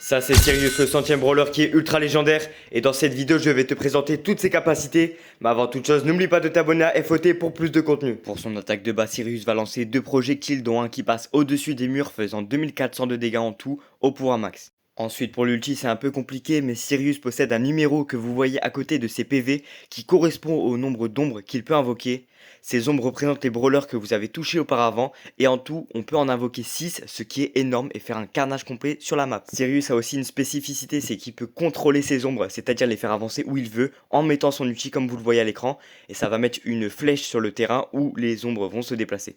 Ça c'est Sirius, le centième brawler qui est ultra légendaire. Et dans cette vidéo je vais te présenter toutes ses capacités. Mais avant toute chose, n'oublie pas de t'abonner à FOT pour plus de contenu. Pour son attaque de base, Sirius va lancer deux projectiles dont un qui passe au-dessus des murs faisant 2400 de dégâts en tout au point max. Ensuite pour l'ulti c'est un peu compliqué, mais Sirius possède un numéro que vous voyez à côté de ses PV qui correspond au nombre d'ombres qu'il peut invoquer. Ces ombres représentent les brawlers que vous avez touchés auparavant, et en tout on peut en invoquer 6, ce qui est énorme, et faire un carnage complet sur la map. Sirius a aussi une spécificité, c'est qu'il peut contrôler ses ombres, c'est-à-dire les faire avancer où il veut en mettant son ulti comme vous le voyez à l'écran, et ça va mettre une flèche sur le terrain où les ombres vont se déplacer.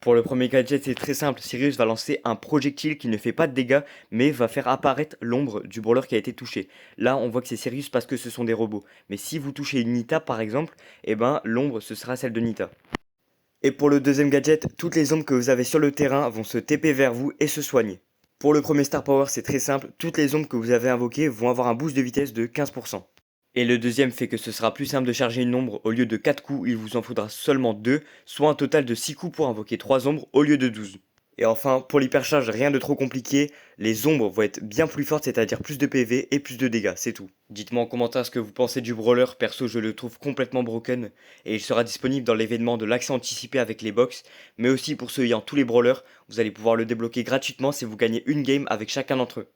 Pour le premier gadget, c'est très simple. Sirius va lancer un projectile qui ne fait pas de dégâts, mais va faire apparaître l'ombre du brawler qui a été touché. Là, on voit que c'est Sirius parce que ce sont des robots. Mais si vous touchez une Nita, par exemple, eh ben, l'ombre, ce sera celle de Nita. Et pour le deuxième gadget, toutes les ombres que vous avez sur le terrain vont se TP vers vous et se soigner. Pour le premier Star Power, c'est très simple. Toutes les ombres que vous avez invoquées vont avoir un boost de vitesse de 15%. Et le deuxième fait que ce sera plus simple de charger une ombre. Au lieu de 4 coups, il vous en faudra seulement 2, soit un total de 6 coups pour invoquer 3 ombres au lieu de 12. Et enfin, pour l'hypercharge, rien de trop compliqué, les ombres vont être bien plus fortes, c'est-à-dire plus de PV et plus de dégâts, c'est tout. Dites-moi en commentaire ce que vous pensez du brawler, perso je le trouve complètement broken, et il sera disponible dans l'événement de l'accès anticipé avec les box, mais aussi pour ceux ayant tous les brawlers, vous allez pouvoir le débloquer gratuitement si vous gagnez une game avec chacun d'entre eux.